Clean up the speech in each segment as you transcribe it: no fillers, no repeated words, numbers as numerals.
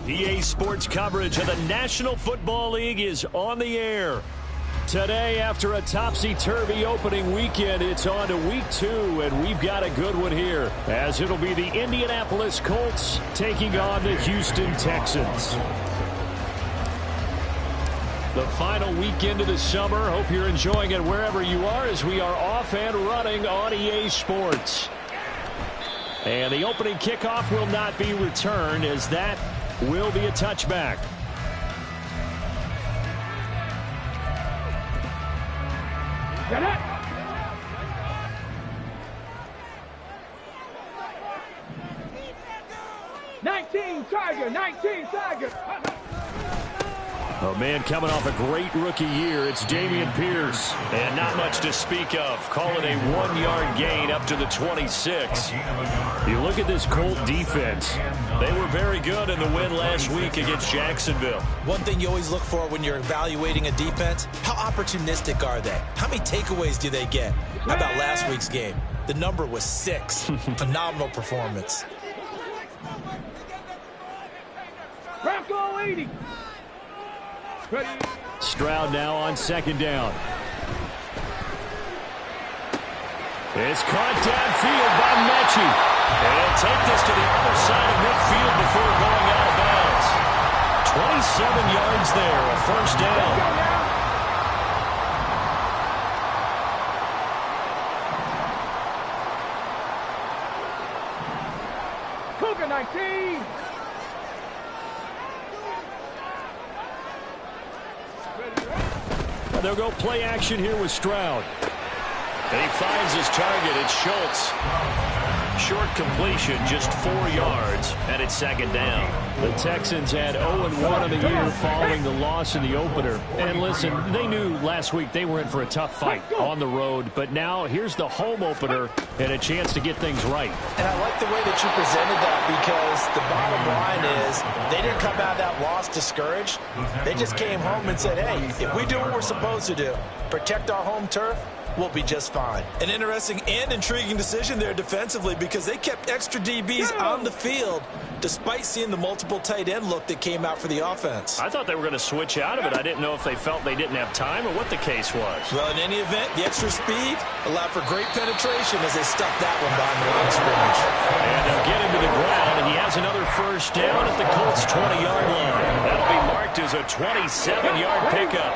EA Sports coverage of the National Football League is on the air. Today, after a topsy-turvy opening weekend, it's on to week 2, and we've got a good one here, as it'll be the Indianapolis Colts taking on the Houston Texans. The final weekend of the summer. Hope you're enjoying it wherever you are, as we are off and running on EA Sports. And the opening kickoff will not be returned, as that will be a touchback. Get it! 19 Tiger. A man coming off a great rookie year, it's Dameon Pierce. And not much to speak of. Call it a 1-yard gain up to the 26. You look at this Colt defense. They were very good in the win last week against Jacksonville. One thing you always look for when you're evaluating a defense, how opportunistic are they? How many takeaways do they get? How about last week's game? The number was 6. Phenomenal performance. Bronco 80. Ready. Stroud now on second down. It's caught downfield by Mechie. And he'll take this to the other side of midfield before going out of bounds. 27 yards there, a first down. Cougar 19. They'll go play action here with Stroud. And he finds his target. It's Schultz. Short completion, just 4 yards, and it's second down. The Texans had 0-1 in the year following the loss in the opener. And listen, they knew last week they were in for a tough fight on the road. But now here's the home opener and a chance to get things right. And I like the way that you presented that, because the bottom line is they didn't come out of that loss discouraged. They just came home and said, hey, if we do what we're supposed to do, protect our home turf, we'll be just fine. An interesting and intriguing decision there defensively, because they kept extra DBs on the field despite seeing the multiple tight end look that came out for the offense. I thought they were going to switch out of it. I didn't know if they felt they didn't have time or what the case was. Well, in any event, the extra speed allowed for great penetration as they stuffed that one behind the line of scrimmage. And they'll get him to the ground, and he has another first down at the Colts' 20-yard line. That'll be marked as a 27-yard pickup.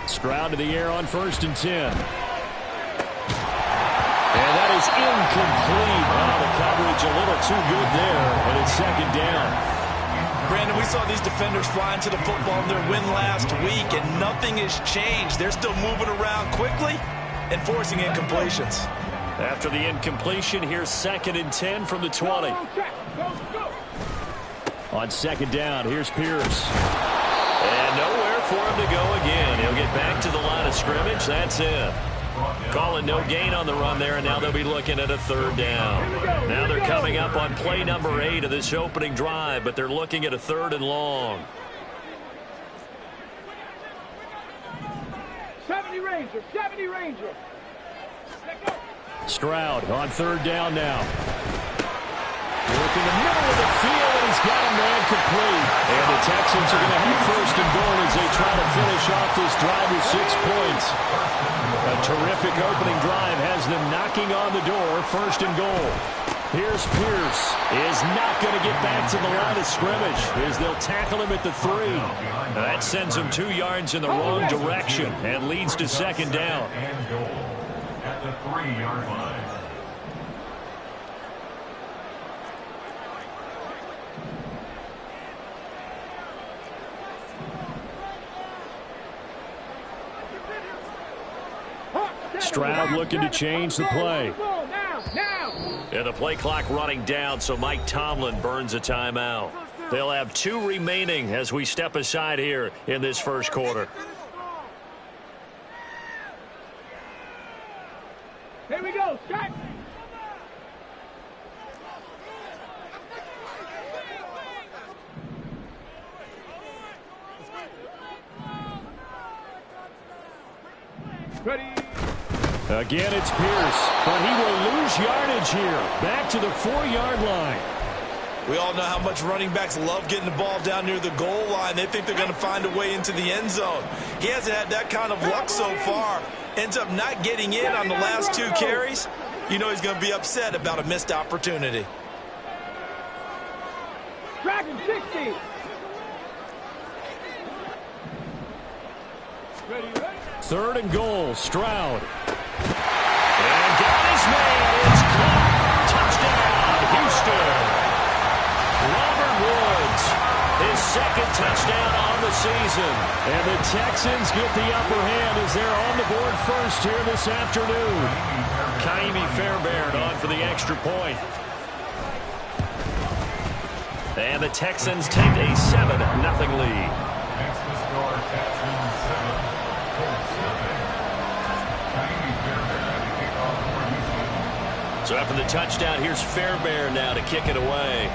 Stroud to the air on 1st and 10. And that is incomplete. Oh, the coverage a little too good there, and it's second down. Brandon, we saw these defenders flying to the football in their win last week, and nothing has changed. They're still moving around quickly and forcing incompletions. After the incompletion, here's 2nd and 10 from the 20. On second down, here's Pierce. And nowhere for him to go again. He'll get back to the line of scrimmage. That's it. Calling no gain on the run there, and now they'll be looking at a 3rd down. Now they're coming up on play number 8 of this opening drive, but they're looking at a 3rd and long. 70 Ranger. Stroud on 3rd down now. Working the middle of the field, and he's got a man complete. And the Texans are going to have 1st and goal as they try to finish off this drive with 6 points. A terrific opening drive has them knocking on the door. 1st and goal. Here's Pierce. Is not going to get back to the line of scrimmage as they'll tackle him at the 3. That sends him 2 yards in the wrong direction and leads to second down. At the 3-yard line. Stroud looking to change the play. And the play clock running down, so Mike Tomlin burns a timeout. They'll have 2 remaining as we step aside here in this first quarter. Here we go. Shot. Ready. Again, it's Pierce, but he will lose yardage here. Back to the 4-yard line. We all know how much running backs love getting the ball down near the goal line. They think they're going to find a way into the end zone. He hasn't had that kind of luck so far. Ends up not getting in on the last 2 carries. You know he's going to be upset about a missed opportunity. Dragon 60. Ready, ready. 3rd and goal, Stroud. And got his man. It's caught. Touchdown, Houston. Robert Woods, his 2nd touchdown on the season. And the Texans get the upper hand as they're on the board first here this afternoon. Ka'imi Fairbairn on for the extra point. And the Texans take a 7-0 lead. Next to score, Texans 7, Colts 7. Ka'imi Fairbairn to kick off for Houston. So after the touchdown, here's Fairbairn now to kick it away.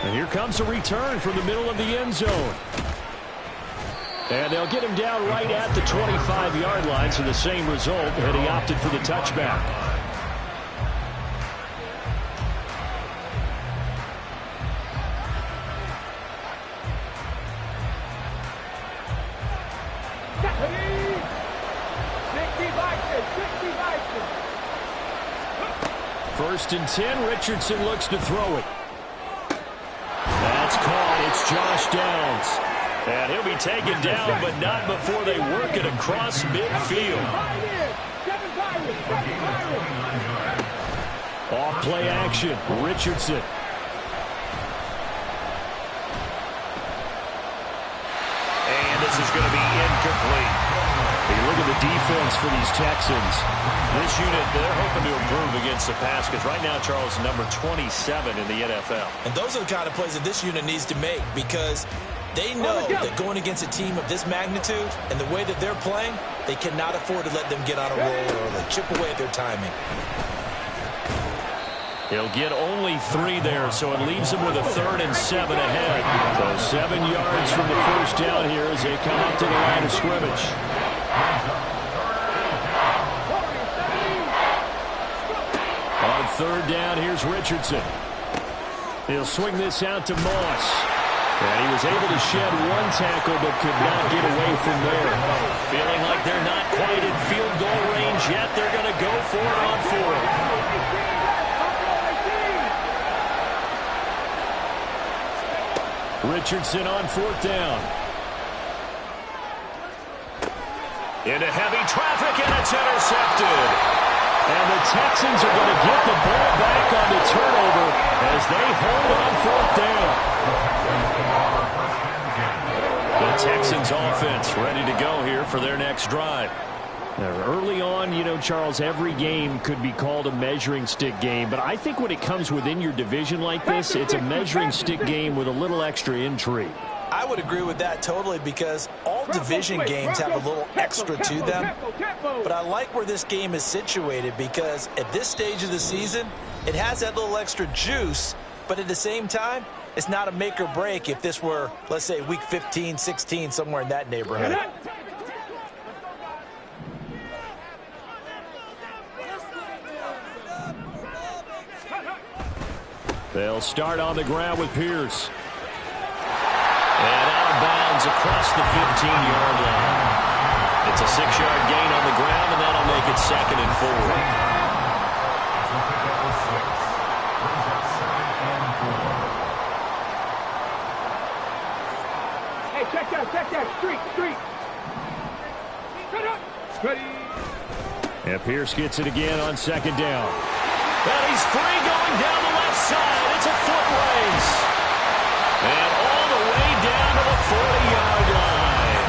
And here comes a return from the middle of the end zone. And they'll get him down right at the 25-yard line, so the same result, and he opted for the touchback. First and 10, Richardson looks to throw it. That's caught. It's Josh Downs. And he'll be taken down, but not before they work it across midfield. Off play action, Richardson. And this is going to be incomplete. Hey, look at the defense for these Texans. This unit, they're hoping to improve against the pass because right now, Charles, number 27 in the NFL. And those are the kind of plays that this unit needs to make because they know that going against a team of this magnitude and the way that they're playing, they cannot afford to let them get on a roll or like chip away at their timing. He'll get only 3 there, so it leaves him with a 3rd and 7 ahead. So 7 yards from the first down here as they come up to the line of scrimmage. On 3rd down, here's Richardson. He'll swing this out to Moss. And he was able to shed 1 tackle but could not get away from there. Feeling like they're not quite in field goal range yet, they're going to go for it on 4th. Richardson on 4th down. Into heavy traffic, and it's intercepted. And the Texans are going to get the ball back on the turnover as they hold on 4th down. The Texans offense ready to go here for their next drive. Early on, you know, Charles, every game could be called a measuring stick game, but I think when it comes within your division like this, it's a measuring stick game with a little extra intrigue. I would agree with that totally because all division games have a little extra to them. But I like where this game is situated because at this stage of the season, it has that little extra juice, but at the same time, it's not a make or break if this were, let's say, week 15, 16, somewhere in that neighborhood. They'll start on the ground with Pierce. And out of bounds across the 15-yard line. It's a 6-yard gain on the ground, and that'll make it 2nd and 4. Hey, check that. Street. Cut up. Ready. And Pierce gets it again on 2nd down. And he's free going down the left side. It's a foot race. And all the way down to the 40-yard line.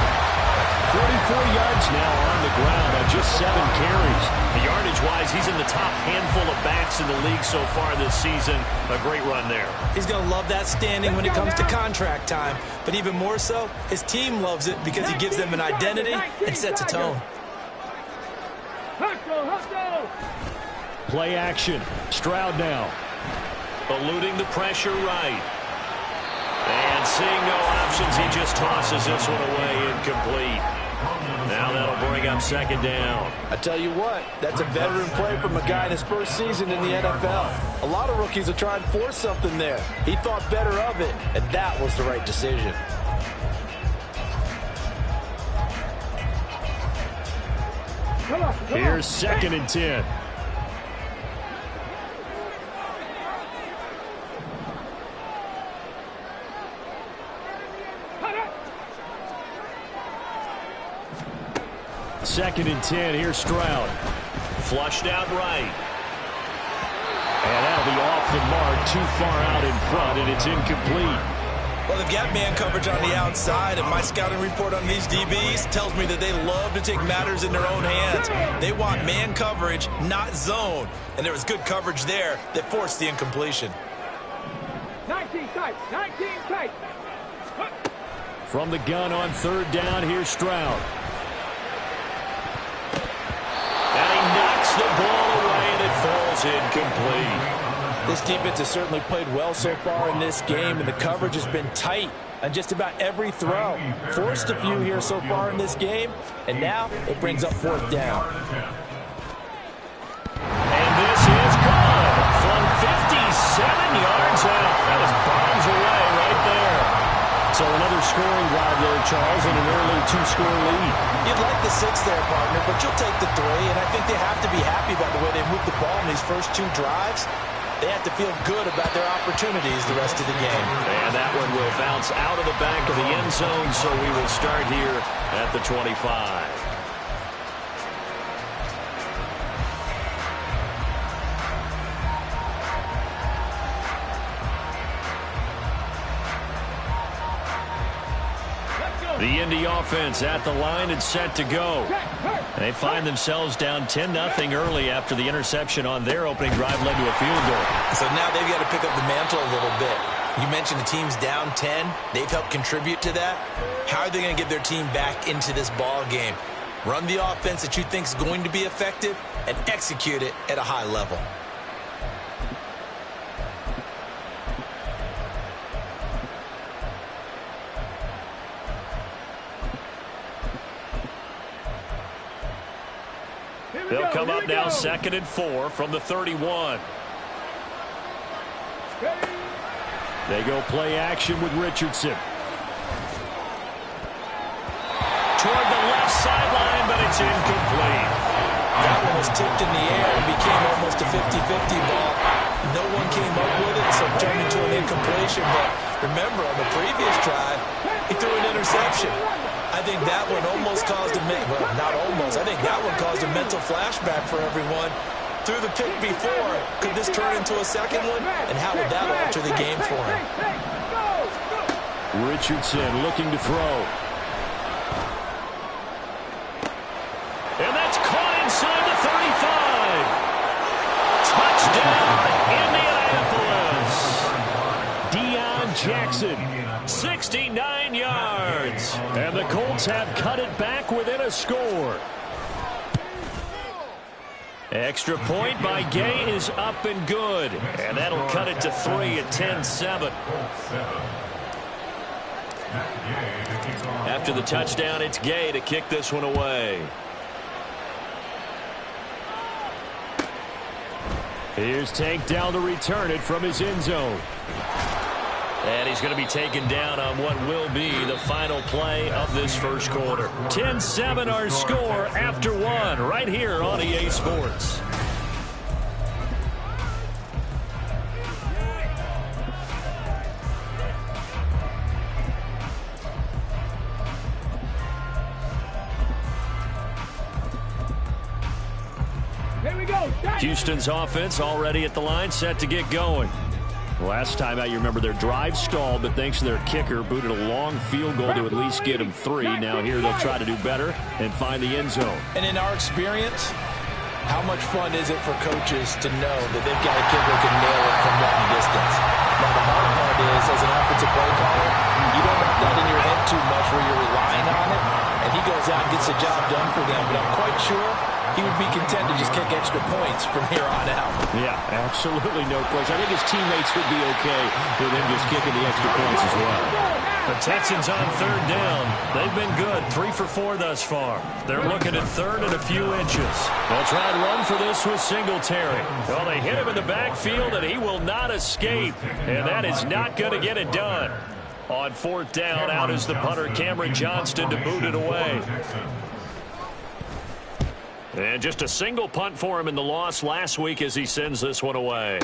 44 yards now on the ground on just 7 carries. The yardage-wise, he's in the top handful of backs in the league so far this season. A great run there. He's going to love that standing when it comes to contract time. But even more so, his team loves it because he gives them an identity and sets a tone. Hustle. Play action. Stroud now. Eluding the pressure right. And seeing no options. He just tosses this one away, incomplete. Now that'll bring up second down. I tell you what, that's a veteran play from a guy in his first season in the NFL. A lot of rookies are trying to force something there. He thought better of it, and that was the right decision. Here's 2nd and 10. Second and 10. Here's Stroud. Flushed out right. And that'll be off the mark, too far out in front, and it's incomplete. Well, they've got man coverage on the outside, and my scouting report on these DBs tells me that they love to take matters in their own hands. They want man coverage, not zone. And there was good coverage there that forced the incompletion. 19 tight, 19 tight. From the gun on 3rd down, here's Stroud. And he knocks the ball away, and it falls incomplete. This defense has certainly played well so far in this game, and the coverage has been tight on just about every throw. Forced a few here so far in this game, and now it brings up 4th down. And this is good from 57 yards out. That was bombs away right there. So another scoring drive there, Charles, and an early 2-score lead. You'd like the 6 there, partner, but you'll take the 3, and I think they have to be happy about the way they moved the ball in these first 2 drives. They have to feel good about their opportunities the rest of the game. And that one will bounce out of the back of the end zone, so we will start here at the 25. The Indy offense at the line and set to go. They find themselves down 10-0 early after the interception on their opening drive led to a field goal. So now they've got to pick up the mantle a little bit. You mentioned the team's down 10. They've helped contribute to that. How are they going to get their team back into this ball game? Run the offense that you think is going to be effective and execute it at a high level. They'll come up now 2nd and 4 from the 31. They go play action with Richardson. Toward the left sideline, but it's incomplete. That one was tipped in the air and became almost a 50-50 ball. No one came up with it, so it turned into an incompletion. But remember, on the previous drive, he threw an interception. I think that one almost caused well, not almost. I think that one caused a mental flashback for everyone. Threw the pick before. Could this turn into a second one? And how would that alter the game for him? Richardson looking to throw. And that's caught inside the 35. Touchdown, Indianapolis. Deion Jackson. 69 yards. And the Colts have cut it back within a score. Extra point by Gay is up and good. And that'll cut it to 3 at 10-7. After the touchdown, it's Gay to kick this one away. Here's Tank down to return it from his end zone. And he's going to be taken down on what will be the final play of this first quarter. 10-7 our score after 1 right here on EA Sports. Here we go. Houston's offense already at the line, set to get going. Last time out, you remember their drive stalled, but thanks to their kicker, booted a long field goal to at least get them 3. Now here they'll try to do better and find the end zone. And in our experience, how much fun is it for coaches to know that they've got a kicker who can nail it from long distance? Now, the hard part is, as an offensive play caller, you don't want that in your head too much where you're relying on it, and he goes out and gets the job done for them. But I'm quite sure he would be content to just kick extra points from here on out. Yeah, absolutely no question. I think his teammates would be okay with him just kicking the extra points as well. The Texans on third down. They've been good, 3 for 4 thus far. They're looking at third and a few inches. They'll try and run for this with Singletary. Well, they hit him in the backfield, and he will not escape. And that is not going to get it done. On fourth down, out is the punter, Cameron Johnston, to boot it away. And just a single punt for him in the loss last week as he sends this one away.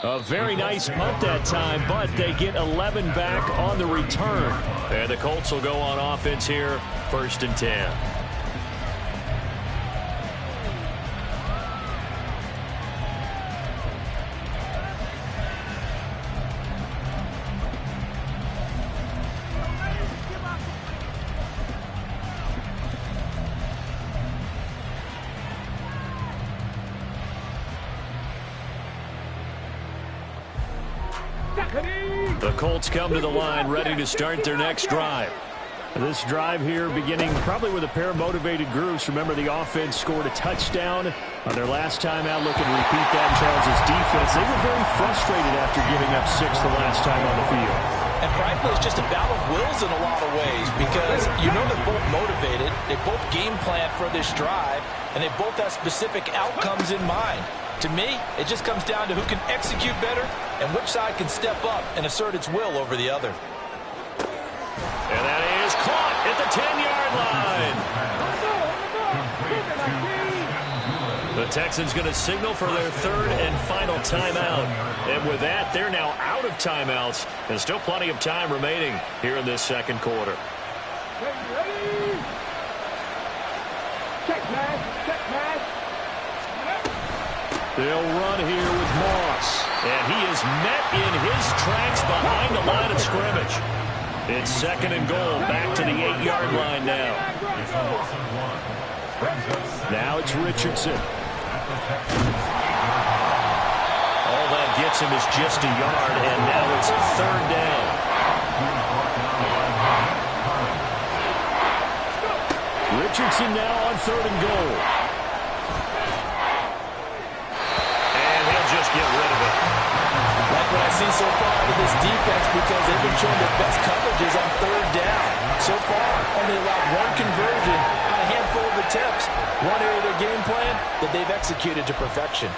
A very nice punt that time, but they get 11 back on the return. And the Colts will go on offense here, 1st and 10. The Colts come to the line ready to start their next drive. This drive here beginning probably with a pair of motivated groups. Remember, the offense scored a touchdown on their last time out. Looking to repeat that in Charles' defense. They were very frustrated after giving up 6 the last time on the field. And frankly, it's just a battle of wills in a lot of ways because you know they're both motivated. They both game plan for this drive, and they both have specific outcomes in mind. To me, it just comes down to who can execute better and which side can step up and assert its will over the other. And that is caught at the 10-yard line. The Texans going to signal for their 3rd and final timeout. And with that, they're now out of timeouts. And still plenty of time remaining here in this second quarter. Ready? Check pass. Check pass. They'll run here with Moss. And he is met in his tracks behind the line of scrimmage. It's 2nd and goal, back to the 8-yard line now. Now it's Richardson. All that gets him is just a yard, and now it's 3rd down. Richardson now on 3rd and goal. Just get rid of it. Like what I've seen so far out of this defense because they've been showing their best coverages on 3rd down. So far, only allowed 1 conversion on a handful of attempts. One area of their game plan that they've executed to perfection.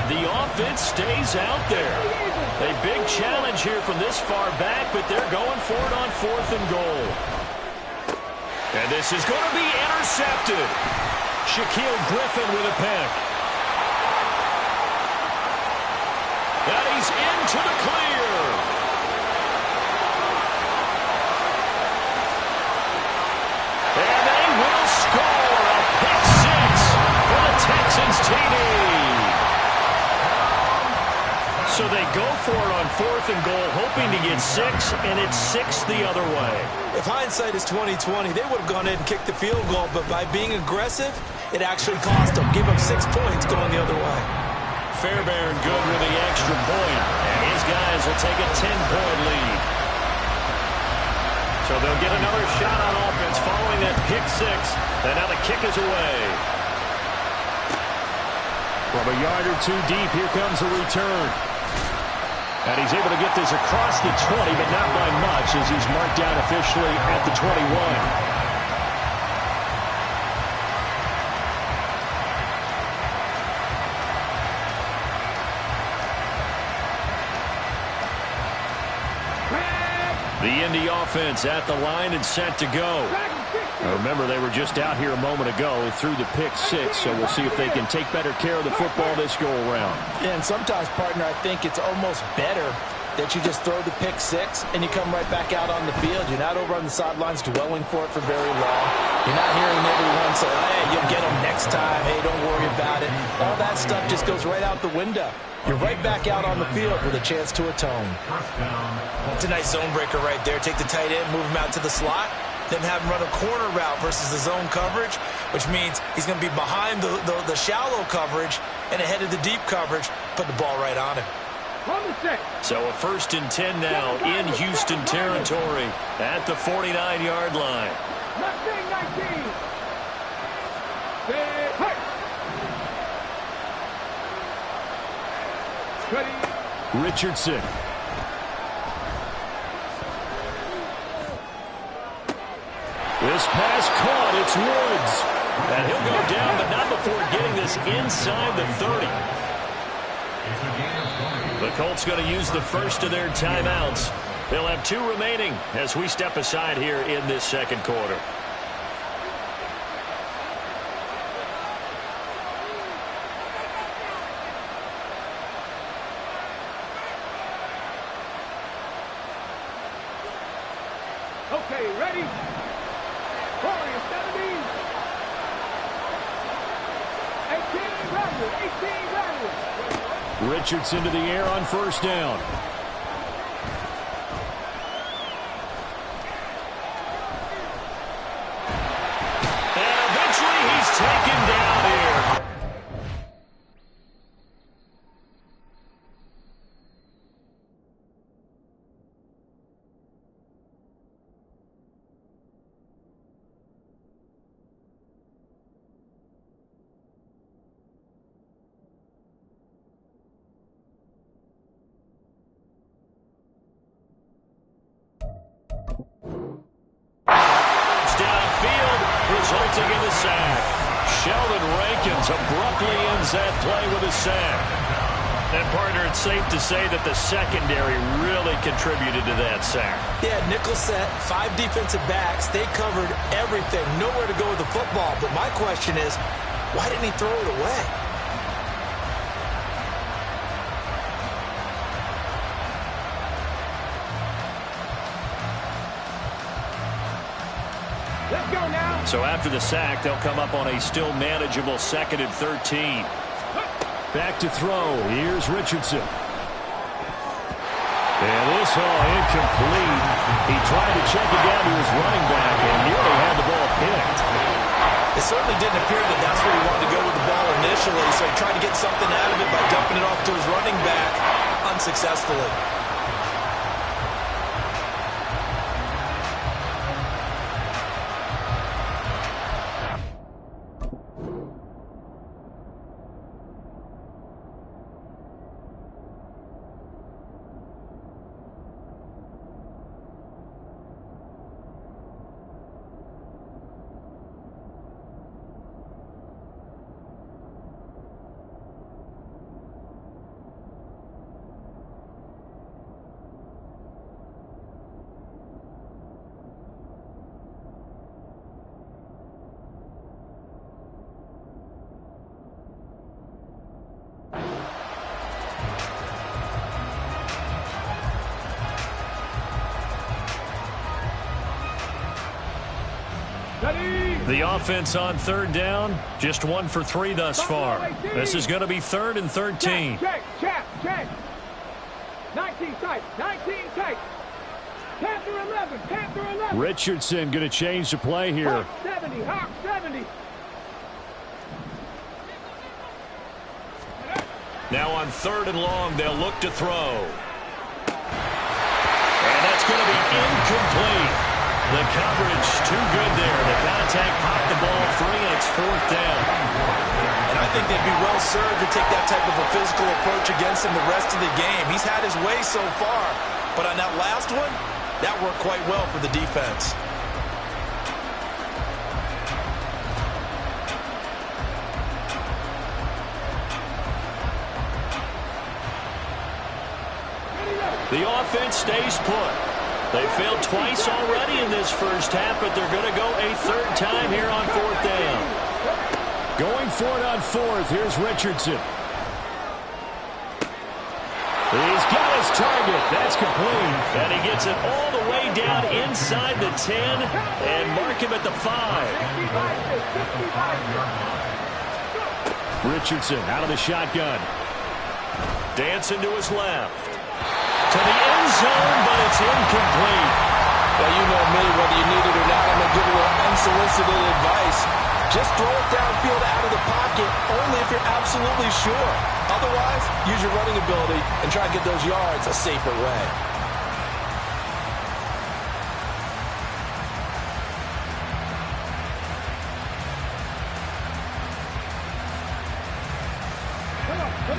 The offense stays out there. A big challenge here from this far back, but they're going for it on 4th and goal. And this is going to be intercepted. Shaquill Griffin with a pick. And he's into the clear. And they will score a pick 6 for the Texans TD. So they go for it on 4th and goal, hoping to get 6, and it's 6 the other way. If hindsight is 20/20, they would have gone ahead and kicked the field goal, but by being aggressive, it actually cost them. Give them 6 points going the other way. Fairbairn good with the extra point, and his guys will take a 10-point lead. So they'll get another shot on offense following that pick 6, and now the kick is away. From a yard or 2 deep, here comes the return. And he's able to get this across the 20, but not by much as he's marked down officially at the 21. The Indy offense at the line and set to go. Now remember, they were just out here a moment ago through the pick 6, so we'll see if they can take better care of the football this go-around. Yeah, and sometimes, partner, I think it's almost better that you just throw the pick 6 and you come right back out on the field. You're not over on the sidelines dwelling for it for very long. You're not hearing everyone say, hey, you'll get them next time. Hey, don't worry about it. All that stuff just goes right out the window. You're right back out on the field with a chance to atone. It's a nice zone breaker right there. Take the tight end, move him out to the slot, then have him run a corner route versus the zone coverage, which means he's going to be behind the shallow coverage and ahead of the deep coverage. Put the ball right on him. On the 6. So a 1st and 10 now in Houston territory at the 49-yard line. 19. Stay high. Ready. Richardson. This pass caught. It's Woods. And he'll go down, but not before getting this inside the 30. The Colts going to use the first of their timeouts. They'll have 2 remaining as we step aside here in this second quarter. Okay, ready? 40, 70. 18 runners. Richardson to the air on 1st down. And eventually he's taken down here. Resulting in the sack. Sheldon Rankins abruptly ends that play with a sack. And, partner, it's safe to say that the secondary really contributed to that sack. Yeah, nickel set, 5 defensive backs. They covered everything. Nowhere to go with the football. But my question is, why didn't he throw it away? Let's go now. So after the sack, they'll come up on a still manageable 2nd and 13. Back to throw. Here's Richardson. And this all incomplete. He tried to check it down to his running back and nearly had the ball picked. It certainly didn't appear that that's where he wanted to go with the ball initially, so he tried to get something out of it by dumping it off to his running back unsuccessfully. The offense on 3rd down, just 1 for 3 thus far. This is going to be 3rd and 13. Check. 19 tight. 19 tight. Panther 11. Richardson going to change the play here. Hawk 70. Now on 3rd and long, they'll look to throw. And that's going to be incomplete. The coverage too good there. The contact popped the ball free, and it's 4th down. And I think they'd be well served to take that type of a physical approach against him the rest of the game. He's had his way so far, but on that last one, that worked quite well for the defense. The offense stays put. They failed twice already in this first half, but they're going to go a 3rd time here on 4th down. Going for it on 4th. Here's Richardson. He's got his target. That's complete. And he gets it all the way down inside the 10 and mark him at the 5. Richardson out of the shotgun. Dancing to his left. To the end zone, but it's incomplete. Well, you know me, whether you need it or not, I'm going to give a little unsolicited advice. Just throw it downfield out of the pocket only if you're absolutely sure. Otherwise, use your running ability and try to get those yards a safer way.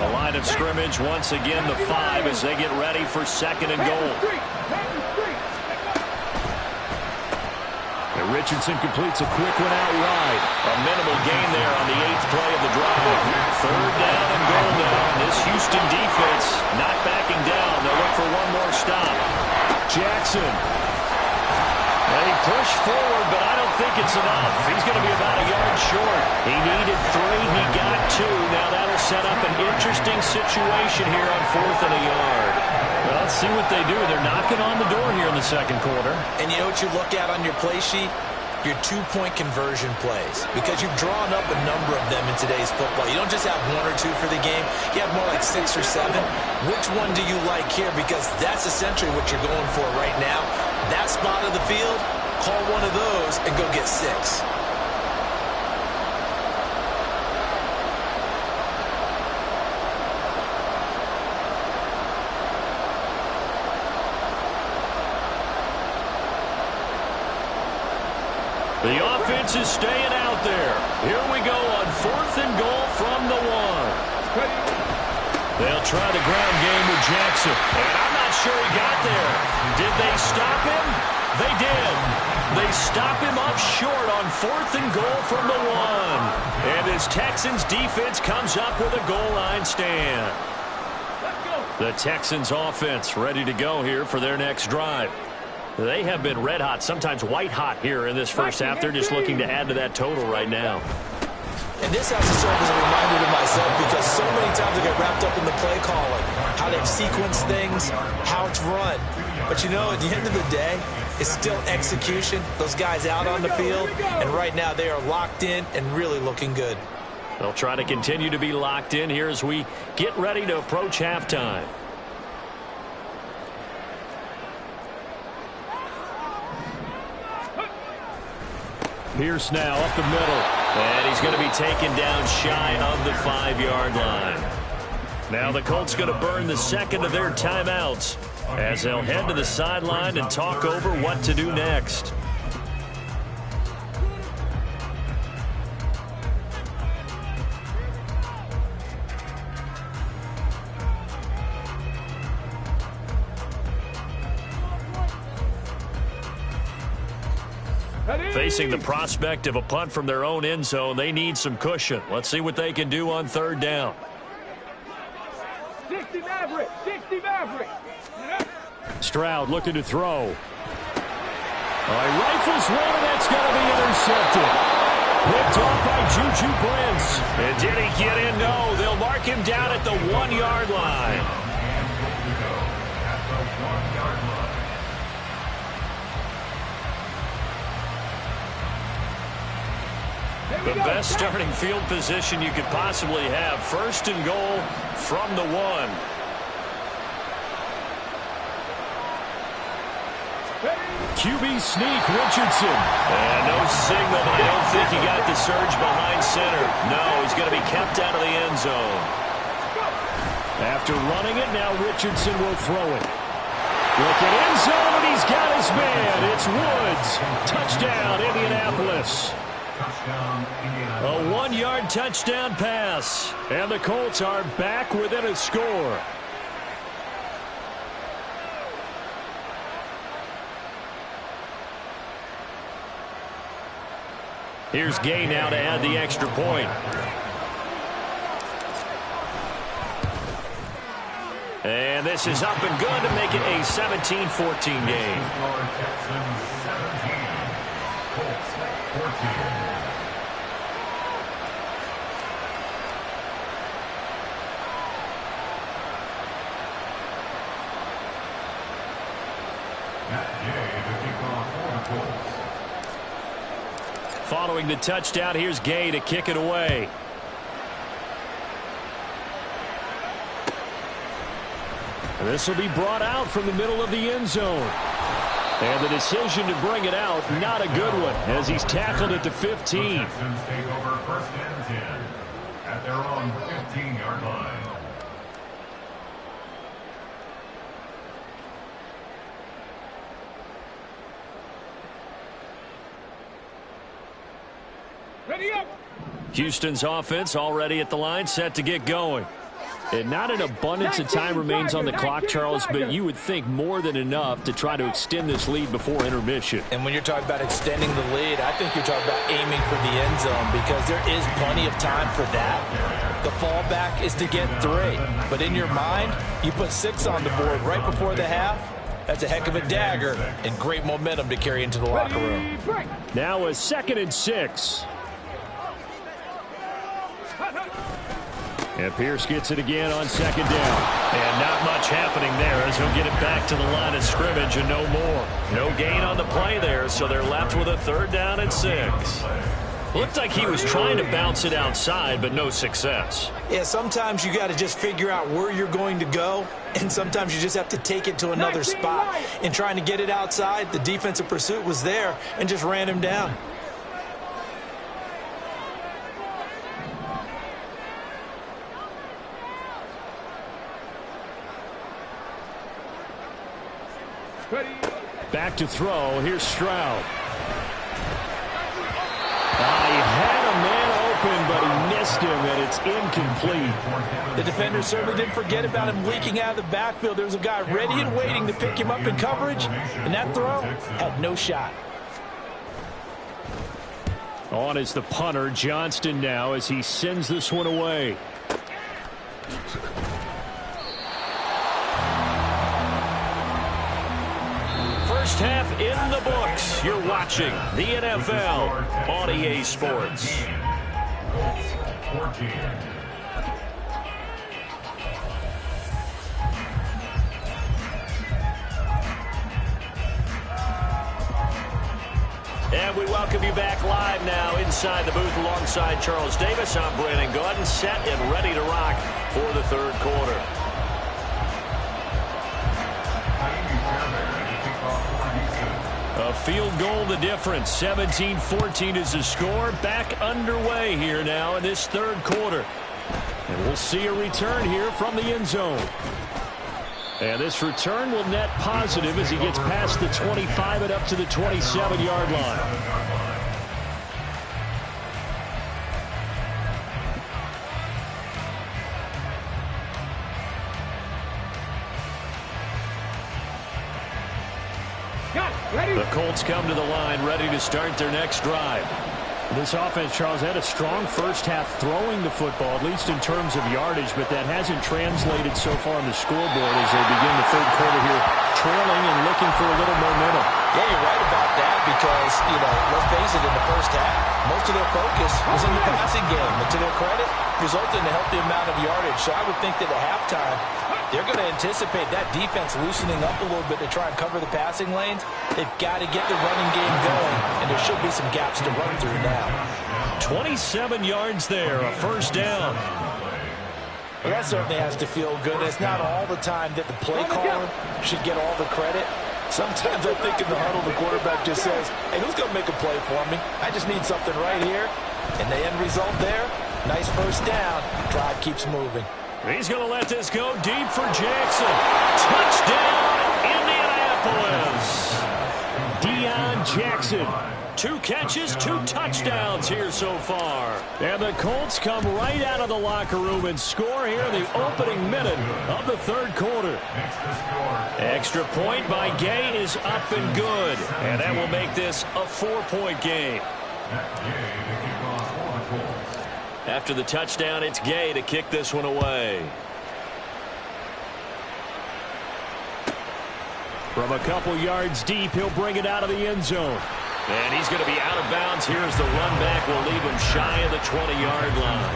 The line of scrimmage, once again, the 5 as they get ready for 2nd and goal. And Richardson completes a quick one out wide. A minimal gain there on the 8th play of the drive. 3rd down and goal now. This Houston defense not backing down. They'll look for one more stop. Jackson. They push forward, but I don't think it's enough. He's going to be about a yard short. He needed 3. He got 2. Now that'll set up an interesting situation here on 4th and a yard. Well, let's see what they do. They're knocking on the door here in the 2nd quarter. And you know what you look at on your play sheet? Your 2-point conversion plays. Because you've drawn up a number of them in today's football. You don't just have 1 or 2 for the game. You have more like 6 or 7. Which one do you like here? Because that's essentially what you're going for right now. That spot of the field, call one of those and go get 6. The offense is staying out there. Here we go on 4th and goal from the 1. They'll try the ground game with Jackson. And I'm not sure he got there. Did they stop him? They did. They stop him up short on 4th and goal from the 1. And this Texans defense comes up with a goal line stand. The Texans offense ready to go here for their next drive. They have been red hot, sometimes white hot here in this first half. They're just looking to add to that total right now. And this has to serve as a reminder to myself because so many times I get wrapped up in the play calling, how they've sequenced things, how it's run. But you know, at the end of the day, it's still execution. Those guys out on the field, and right now they are locked in and really looking good. They'll try to continue to be locked in here as we get ready to approach halftime. Pierce now up the middle. And he's going to be taken down shy of the 5-yard line. Now the Colts going to burn the 2nd of their timeouts as they'll head to the sideline and talk over what to do next. Facing the prospect of a punt from their own end zone, they need some cushion. Let's see what they can do on 3rd down. 60 Maverick, 60 Maverick. Stroud looking to throw. Rifles one, and that's going to be intercepted. Picked off by Juju Brents. And did he get in? No. They'll mark him down at the 1-yard line. The best starting field position you could possibly have. 1st and goal from the 1. QB sneak, Richardson. And no signal, but I don't think he got the surge behind center. No, he's going to be kept out of the end zone. After running it, now Richardson will throw it. Look at end zone, and he's got his man. It's Woods. Touchdown, Indianapolis. A 1-yard touchdown pass. And the Colts are back within a score. Here's Gay now to add the extra point. And this is up and good to make it a 17-14 game. Following the touchdown, here's Gay to kick it away. And this will be brought out from the middle of the end zone. And the decision to bring it out, not a good one, as he's tackled at the 15. at their own 15-yard line. Ready up. Houston's offense already at the line, set to get going. And not an abundance of time remains on the clock, Charles, but you would think more than enough to try to extend this lead before intermission. And when you're talking about extending the lead, I think you're talking about aiming for the end zone because there is plenty of time for that. The fallback is to get 3. But in your mind, you put 6 on the board right before the half. That's a heck of a dagger and great momentum to carry into the locker room. Now a 2nd and 6. And Pierce gets it again on 2nd down. And not much happening there as he'll get it back to the line of scrimmage and no more. No gain on the play there, so they're left with a 3rd down and 6. Looked like he was trying to bounce it outside, but no success. Yeah, sometimes you got to just figure out where you're going to go, and sometimes you just have to take it to another spot. In trying to get it outside, the defensive pursuit was there and just ran him down. Back to throw. Here's Stroud. He had a man open, but he missed him, and it's incomplete. The defender certainly didn't forget about him leaking out of the backfield. There was a guy ready and waiting to pick him up in coverage, and that throw had no shot. On is the punter, Johnston, now as he sends this one away. First half in the books. You're watching the NFL on EA Sports. 14. And we welcome you back live now inside the booth alongside Charles Davis. I'm Brandon Gaudin, set and ready to rock for the 3rd quarter. A field goal the difference. 17-14 is the score. Back underway here now in this 3rd quarter. And we'll see a return here from the end zone. And this return will net positive as he gets past the 25 and up to the 27-yard line. The Colts come to the line ready to start their next drive. This offense, Charles, had a strong first half throwing the football, at least in terms of yardage, but that hasn't translated so far on the scoreboard as they begin the 3rd quarter here, trailing and looking for a little momentum. Yeah, you're right about that because, let's face it, in the first half, most of their focus was in the passing game. And to their credit, resulted in a healthy amount of yardage. So I would think that at halftime, they're going to anticipate that defense loosening up a little bit to try and cover the passing lanes. They've got to get the running game going, and there should be some gaps to run through now. 27 yards there, a 1st down. Well, that certainly has to feel good. It's not all the time that the play caller should get all the credit. Sometimes I think in the huddle, the quarterback just says, hey, who's going to make a play for me? I just need something right here. And the end result there, nice 1st down. Drive keeps moving. He's going to let this go deep for Jackson. Touchdown, Indianapolis. Deion Jackson. 2 catches, 2 touchdowns here so far. And the Colts come right out of the locker room and score here in the opening minute of the 3rd quarter. Extra point by Gay is up and good. And that will make this a 4-point game. After the touchdown, it's Gay to kick this one away. From a couple yards deep, he'll bring it out of the end zone. And he's going to be out of bounds. Here's the run back. Will leave him shy of the 20-yard line.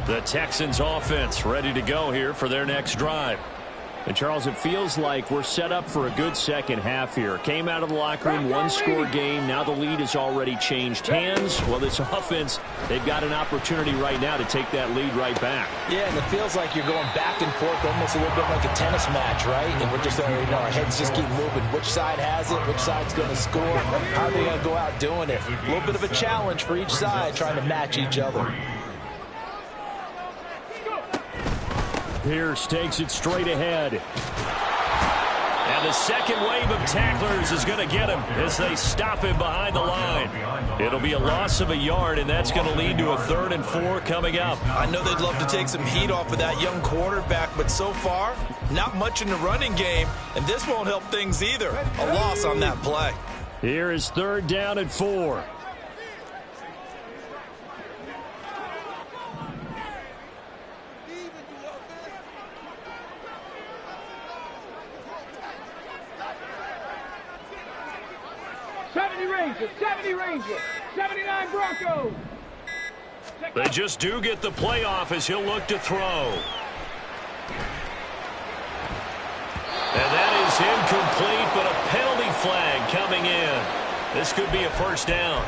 The Texans offense ready to go here for their next drive. And, Charles, it feels like we're set up for a good second half here. Came out of the locker room, one-score game. Now the lead has already changed hands. Well, this offense, they've got an opportunity right now to take that lead right back. Yeah, and it feels like you're going back and forth almost a little bit like a tennis match, right? And we're just, our heads just keep moving. Which side has it? Which side's going to score? How are they going to go out doing it? A little bit of a challenge for each side, trying to match each other. Pierce takes it straight ahead. And the second wave of tacklers is going to get him as they stop him behind the line. It'll be a loss of a yard, and that's going to lead to a 3rd and 4 coming up. I know they'd love to take some heat off of that young quarterback, but so far, not much in the running game, and this won't help things either. A loss on that play. Here is 3rd down and 4. Rangers, 70 Rangers, 79 Broncos. They just do get the playoff as he'll look to throw. And that is incomplete, but a penalty flag coming in. This could be a 1st down.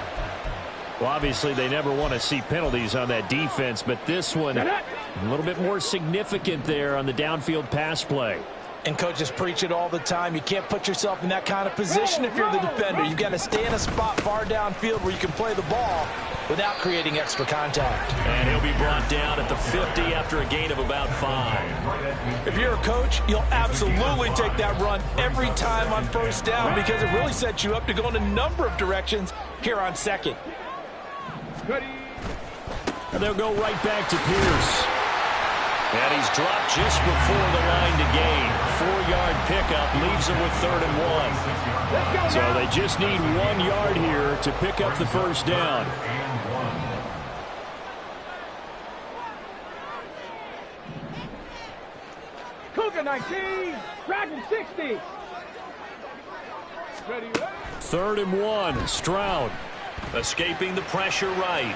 Well, obviously, they never want to see penalties on that defense, but this one a little bit more significant there on the downfield pass play. And coaches preach it all the time. You can't put yourself in that kind of position if you're the defender. You've got to stay in a spot far downfield where you can play the ball without creating extra contact. And he'll be brought down at the 50 after a gain of about 5. If you're a coach, you'll absolutely take that run every time on 1st down because it really sets you up to go in a number of directions here on 2nd. And they'll go right back to Pierce. And he's dropped just before the line to gain. 4-yard pickup leaves him with 3rd and 1. So they just need 1 yard here to pick up the 1st down. Cougar 19, Dragon 60. 3rd and 1. Stroud escaping the pressure right.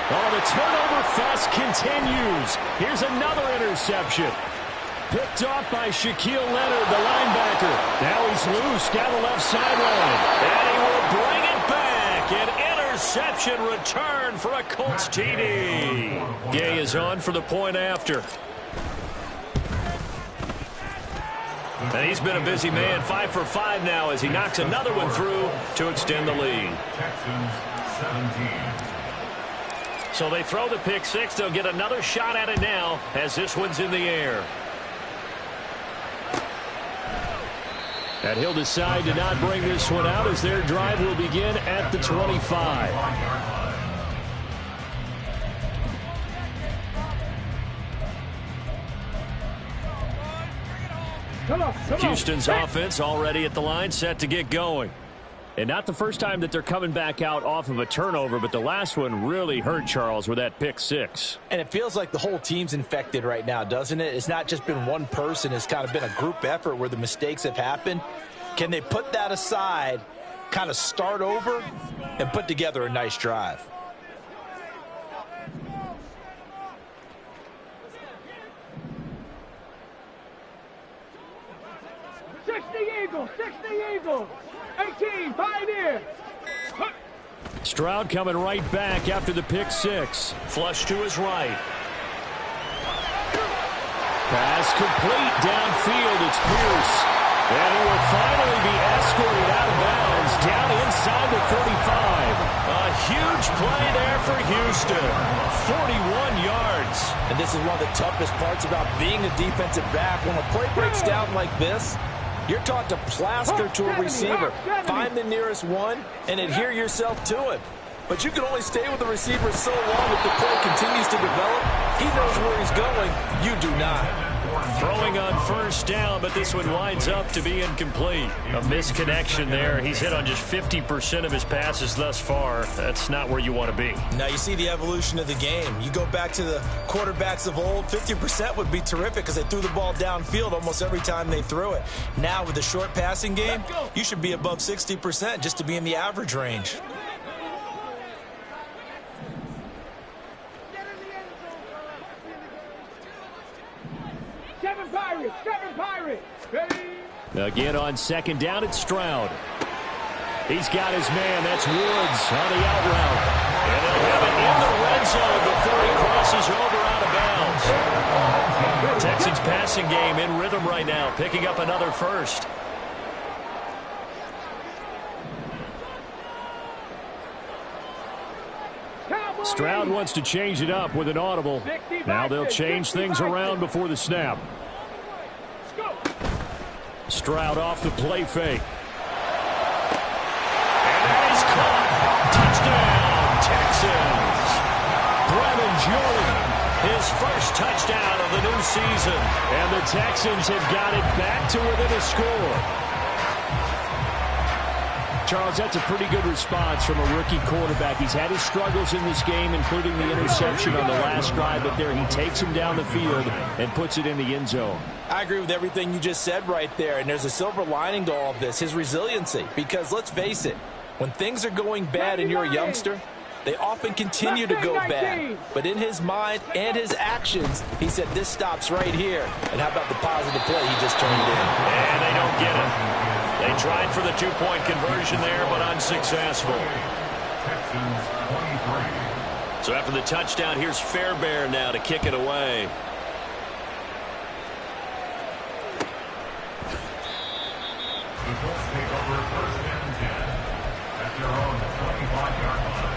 Oh, the turnover fest continues. Here's another interception. Picked off by Shaquille Leonard, the linebacker. Now he's loose down the left sideline. And he will bring it back. An interception return for a Colts TD. Gay is on for the point after. And he's been a busy man, 5 for 5 now as he knocks another one through to extend the lead. Texans 17. So they throw the pick 6. They'll get another shot at it now as this one's in the air. And he'll decide to not bring this one out as their drive will begin at the 25. Come on. Houston's offense already at the line, set to get going. And not the first time that they're coming back out off of a turnover, but the last one really hurt, Charles, with that pick 6. And it feels like the whole team's infected right now, doesn't it? It's not just been one person. It's kind of been a group effort where the mistakes have happened. Can they put that aside, kind of start over, and put together a nice drive? Eagles, 60 Eagles, 18 Pioneers. Stroud coming right back after the pick 6. Flush to his right. Pass complete downfield. It's Pierce. And he will finally be escorted out of bounds down inside the 45. A huge play there for Houston. 41 yards. And this is one of the toughest parts about being a defensive back. When a play breaks down like this, you're taught to plaster to a receiver. Find the nearest one and adhere yourself to it. But you can only stay with the receiver so long if the play continues to develop. He knows where he's going. You do not. Throwing on first down, but this one winds up to be incomplete. A misconnection there. He's hit on just 50% of his passes thus far. That's not where you want to be. Now you see the evolution of the game. You go back to the quarterbacks of old, 50% would be terrific because they threw the ball downfield almost every time they threw it. Now with the short passing game, you should be above 60% just to be in the average range. Again on second down, it's Stroud. He's got his man. That's Woods on the out route. And they'll have it in the red zone before he crosses over out of bounds. Texans passing game in rhythm right now, picking up another first. Stroud wants to change it up with an audible. Now they'll change things around before the snap. Stroud off the play fake. And that is caught. Touchdown, Texans. Brennan Jordan, his first touchdown of the new season. And the Texans have got it back to within a score. Charles, that's a pretty good response from a rookie quarterback. He's had his struggles in this game, including the interception on the last drive, but there he takes him down the field and puts it in the end zone. I agree with everything you just said right there, and there's a silver lining to all of this, his resiliency. Because let's face it, when things are going bad and you're a youngster, they often continue to go bad. But in his mind and his actions, he said, this stops right here. And how about the positive play he just turned in? And they don't get it. They tried for the two-point conversion there, but unsuccessful. Texans 23. So after the touchdown, here's Fairbairn now to kick it away. The Colts take over first and 10 at their own 25-yard line.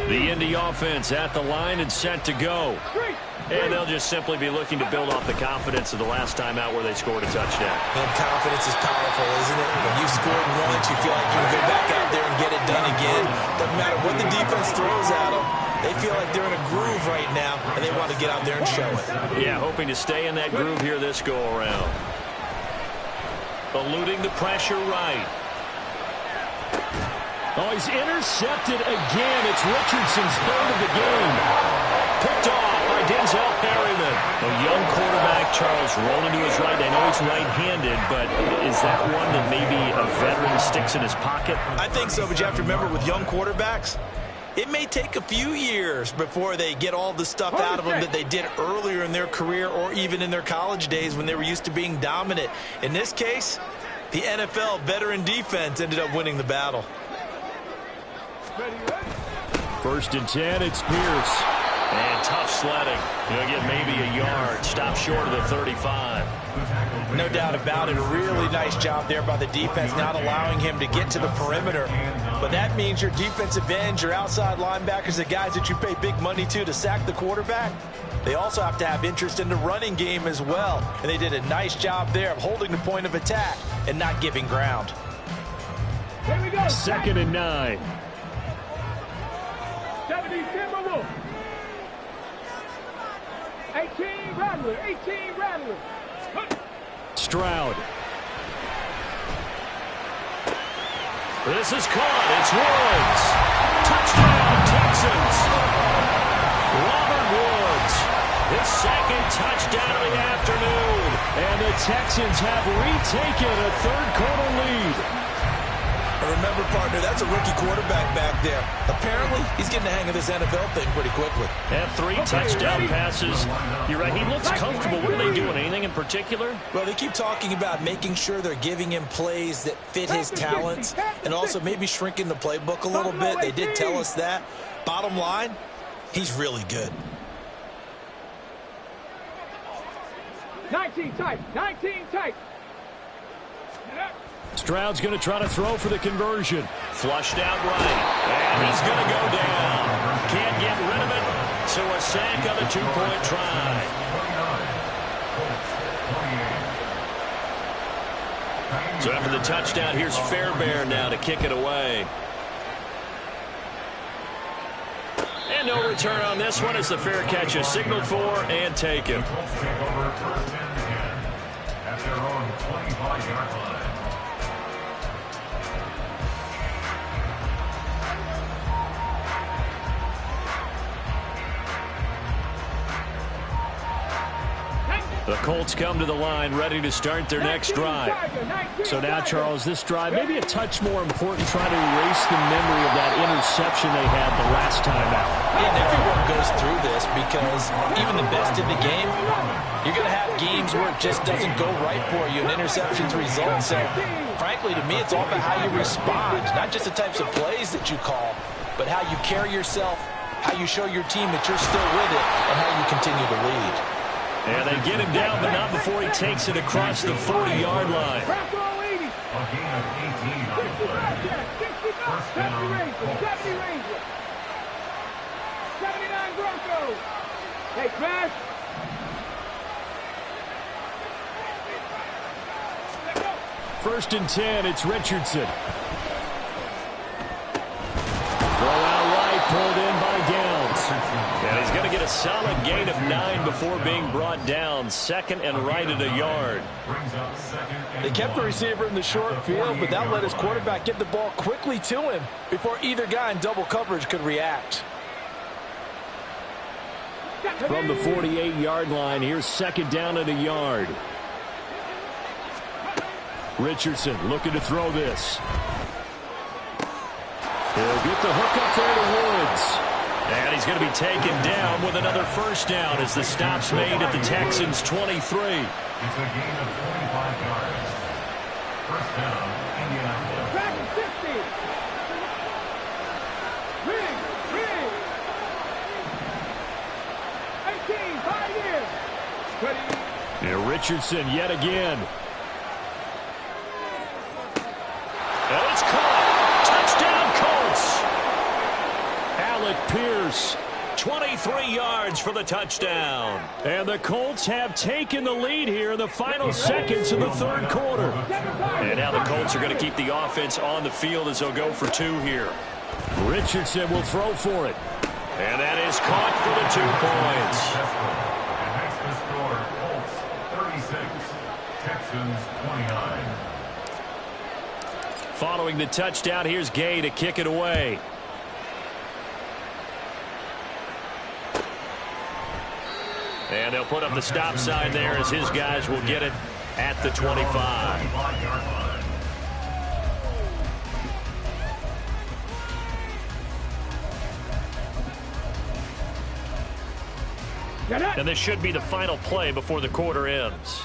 The Indy offense at the line and set to go. And they'll just simply be looking to build off the confidence of the last time out where they scored a touchdown. And confidence is powerful, isn't it? When you scored once, you feel like you can go back out there and get it done again. Doesn't matter what the defense throws at them. They feel like they're in a groove right now, and they want to get out there and show it. Yeah, hoping to stay in that groove here this go-around. Eluding the pressure right. Oh, he's intercepted again. It's Richardson's third of the game. Picked off by Denzel Perryman. A young quarterback, Charles, rolling to his right. I know he's right-handed, but is that one that maybe a veteran sticks in his pocket? I think so, but you have to remember with young quarterbacks, it may take a few years before they get all the stuff out of them that they did earlier in their career or even in their college days when they were used to being dominant. In this case, the NFL veteran defense ended up winning the battle. First and 10, it's Pierce. And tough sledding. He'll get maybe a yard. Stop short of the 35. No doubt about it. A really nice job there by the defense, not allowing him to get to the perimeter. But that means your defensive ends, your outside linebackers, the guys that you pay big money to sack the quarterback, they also have to have interest in the running game as well. And they did a nice job there of holding the point of attack and not giving ground. Here we go. Second and 9. 70 Timberwolves. 18 Rattler. 18 Rattler. Stroud. This is caught. It's Woods. Touchdown, Texans. Robert Woods. His second touchdown of the afternoon. And the Texans have retaken a third-quarter lead. Remember, partner, that's a rookie quarterback back there. Apparently, he's getting the hang of this NFL thing pretty quickly. And 3 touchdown passes. You're right, he looks comfortable. What are they doing? Anything in particular? Well, they keep talking about making sure they're giving him plays that fit his talents and also maybe shrinking the playbook a little bit. They did tell us that. Bottom line, he's really good. 19 tight. 19 tight. Stroud's going to try to throw for the conversion. Flushed out right. And he's going to go down. Can't get rid of it. So a sack on the 2-point try. So after the touchdown, here's Fairbairn now to kick it away. And no return on this one as the fair catch is signaled for and taken. The Colts take over first and 10 at their own 25-yard line. The Colts come to the line ready to start their next drive. So now, Charles, this drive maybe a touch more important, trying to erase the memory of that interception they had the last time out. And everyone goes through this because even the best in the game, you're going to have games where it just doesn't go right for you and interceptions result. So, frankly, to me, it's all about how you respond, not just the types of plays that you call, but how you carry yourself, how you show your team that you're still with it, and how you continue to lead. And they get him down, but not before he takes it across the 40-yard line. A gain of 18 on the play. First down, Colts. 79 Broncos. Hey, Crash. First and 10, it's Richardson. Throw out right, pulled in by Downs. And he's going to get a solid gain of 9 before being brought down. Second and right at a yard. They kept the receiver in the short field, but that let his quarterback get the ball quickly to him before either guy in double coverage could react. From the 48-yard line, here's second down at a yard. Richardson looking to throw this. He'll get the hook up there to Woods. And he's going to be taken down with another first down as the stop's made at the Texans' 23. It's a gain of 25 yards. First down, Indianapolis. Back to 50. Ring. 18, 5 years. Ready. And Richardson yet again. And it's caught. Touchdown, Colts. Alec Pierce, 23 yards for the touchdown. And the Colts have taken the lead here in the final seconds of the third quarter. And now the Colts are going to keep the offense on the field as they'll go for 2 here. Richardson will throw for it. And that is caught for the 2 points. And that's the score. Colts 36, Texans 29. Following the touchdown, here's Gay to kick it away. And they'll put up the stop sign there as his guys will get it at the 25. And this should be the final play before the quarter ends.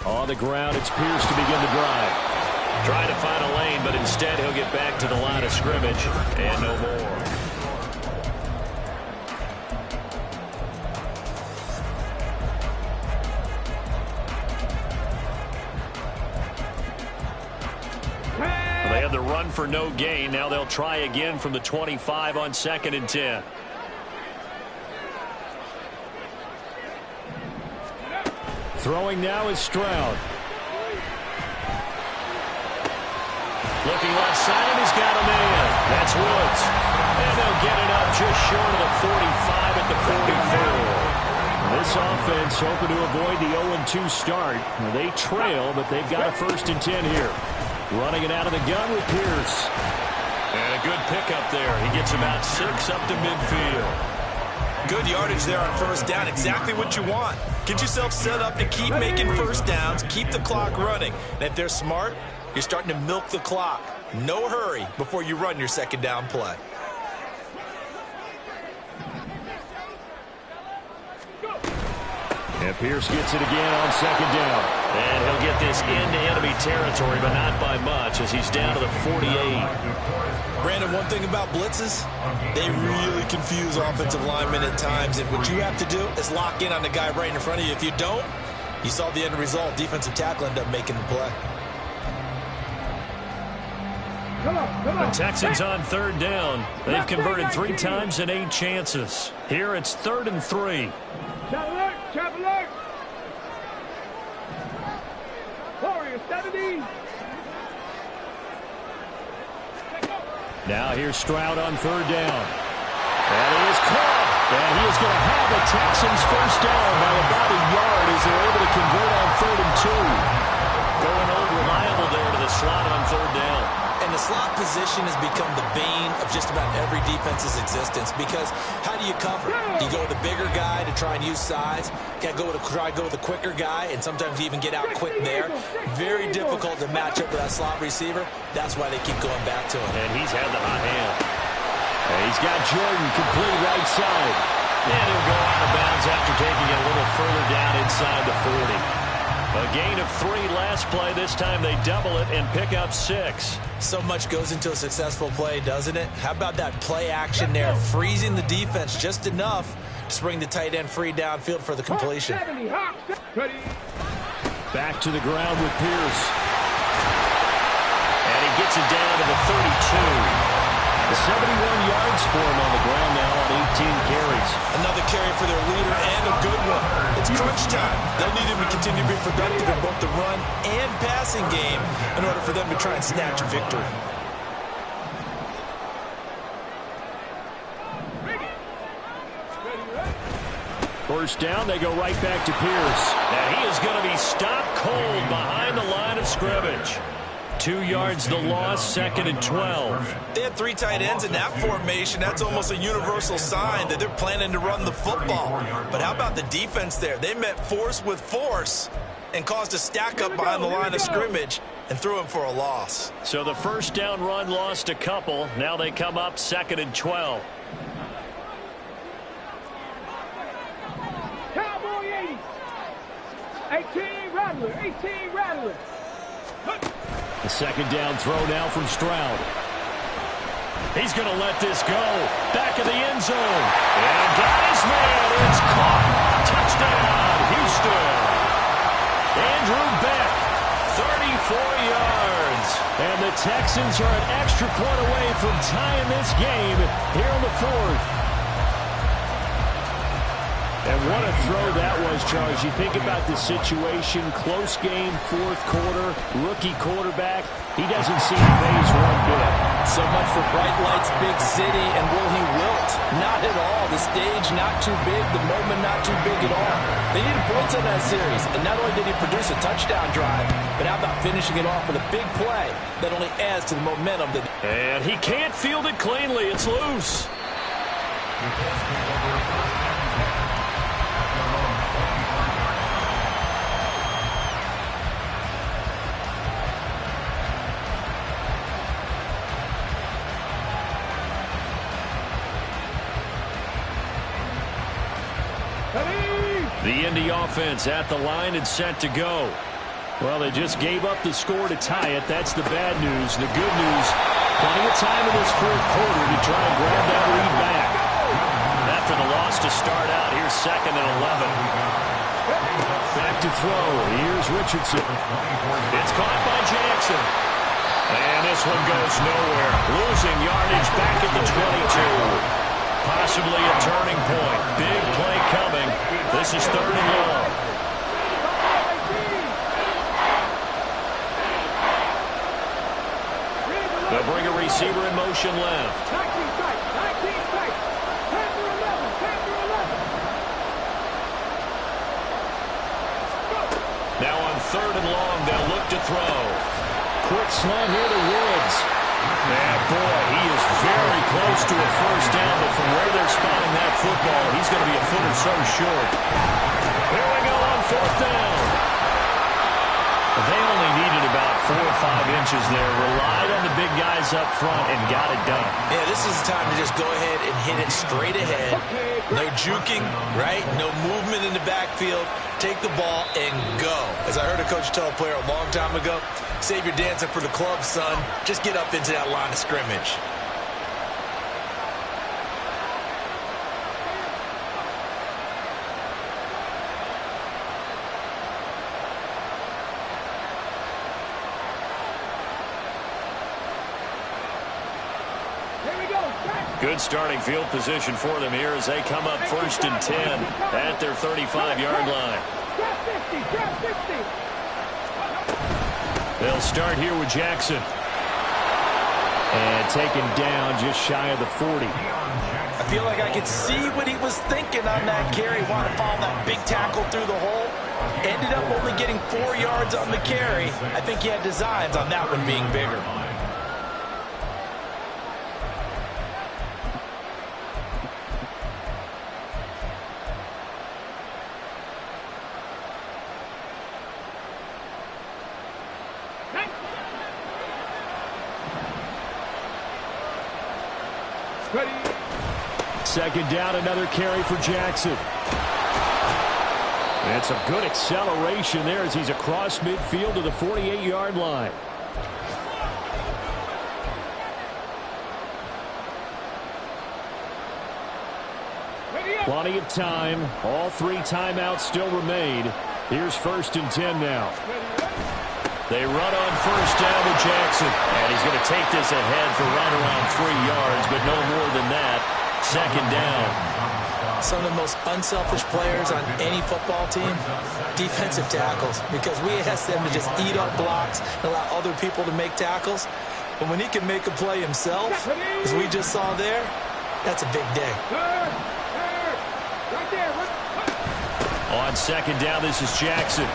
On the ground, it's Pierce to begin the drive. Trying to find a lane, but instead he'll get back to the line of scrimmage and no more. They had the run for no gain. Now they'll try again from the 25 on 2nd and 10. Throwing now is Stroud. Looking left side, he's got a man. That's Woods. And they'll get it up just short of the 45 at the 44. This offense hoping to avoid the 0-2 start. They trail, but they've got a 1st and 10 here. Running it out of the gun with Pierce. And a good pickup there. He gets about 6 up to midfield. Good yardage there on first down. Exactly what you want. Get yourself set up to keep making first downs, keep the clock running. And if they're smart, you're starting to milk the clock. No hurry before you run your second down play. And Pierce gets it again on 2nd down. And he'll get this into enemy territory, but not by much as he's down to the 48. Brandon, one thing about blitzes, they really confuse offensive linemen at times. And what you have to do is lock in on the guy right in front of you. If you don't, you saw the end result. Defensive tackle ended up making the play. The Texans on 3rd down. They've converted 3 times in 8 chances. Here it's 3rd and 3. Trap alert! Warriors 70. Now here's Stroud on 3rd down. And he is caught. And he is going to have the Texans first down by about a yard as they're able to convert on 3rd and 2. Going old reliable there to the slot on 3rd down. And the slot position rushing has become the bane of just about every defense's existence, because how do you cover? Do you go with a bigger guy to try and use size? Can't go with try to go with a quicker guy, and sometimes you even get out quick there. Very difficult to match up with that slot receiver. That's why they keep going back to him. And he's had the hot hand. And he's got Jordan complete right side. And he'll go out of bounds after taking it a little further down inside the 40. A gain of 3 last play. This time they double it and pick up 6. So much goes into a successful play, doesn't it? How about that play action there, freezing the defense just enough to bring the tight end free downfield for the completion. Back to the ground with Pierce. And he gets it down to the 32. 71 yards for him on the ground now on 18 carries. Another carry for their leader, and a good one. It's crunch time. They'll need him to continue to be productive in both the run and passing game in order for them to try and snatch a victory. First down, they go right back to Pierce. And he is going to be stopped cold behind the line of scrimmage. 2 yards the loss, 2nd and 12. They had 3 tight ends in that formation. That's almost a universal sign that they're planning to run the football. But how about the defense there? They met force with force and caused a stack up behind the line of scrimmage and threw him for a loss. So the first down run lost a couple. Now they come up 2nd and 12. Cowboy 80. 18 Rattler. 18 Rattler. The second down throw now from Stroud. He's going to let this go. Back of the end zone. And got his man. It's caught. Touchdown, Houston. Andrew Beck, 34 yards. And the Texans are an extra point away from tying this game here in the 4th. And what a throw that was, Charles. You think about the situation, close game, 4th quarter, rookie quarterback. He doesn't seem phased one bit. So much for bright lights, big city, and will he wilt? Not at all. The stage not too big, the moment not too big at all. They needed points on that series, and not only did he produce a touchdown drive, but how about finishing it off with a big play that only adds to the momentum. And he can't field it cleanly. It's loose. The Indy offense at the line and set to go. Well, they just gave up the score to tie it. That's the bad news. The good news, plenty of time in this 4th quarter to try and grab that lead back. After the loss to start out, here's 2nd and 11. Back to throw. Here's Richardson. It's caught by Jackson. And this one goes nowhere. Losing yardage back at the 22. Possibly a turning point. Big play coming. This is 3rd and long. They'll bring a receiver in motion left. 19 strikes. 19 strikes. 10 for 11. 10 for 11. Now on 3rd and long, they'll look to throw. Quick slant here to Woods. And boy, he is very close to a first down, but from where they're spotting that football, he's going to be a foot or so short. Here we go on 4th down. They only needed about 4 or 5 inches there. Relied on the big guys up front and got it done. Yeah, this is the time to just go ahead and hit it straight ahead. No juking, right? No movement in the backfield. Take the ball and go. As I heard a coach tell a player a long time ago, save your dancing for the club, son. Just get up into that line of scrimmage. Good starting field position for them here as they come up 1st and 10 at their 35-yard line. They'll start here with Jackson. And taken down just shy of the 40. I feel like I could see what he was thinking on that carry. Wanted to follow that big tackle through the hole. Ended up only getting 4 yards on the carry. I think he had designs on that one being bigger. Ready. Second down, another carry for Jackson. And some good acceleration there as he's across midfield to the 48-yard line. Plenty of time. All 3 timeouts still remain. Here's 1st and 10 now. They run on first down to Jackson. And he's going to take this ahead for right around 3 yards, but no more than that. Second down. Some of the most unselfish players on any football team, defensive tackles, because we ask them to just eat up blocks and allow other people to make tackles. But when he can make a play himself, as we just saw there, that's a big day. On second down, this is Jackson.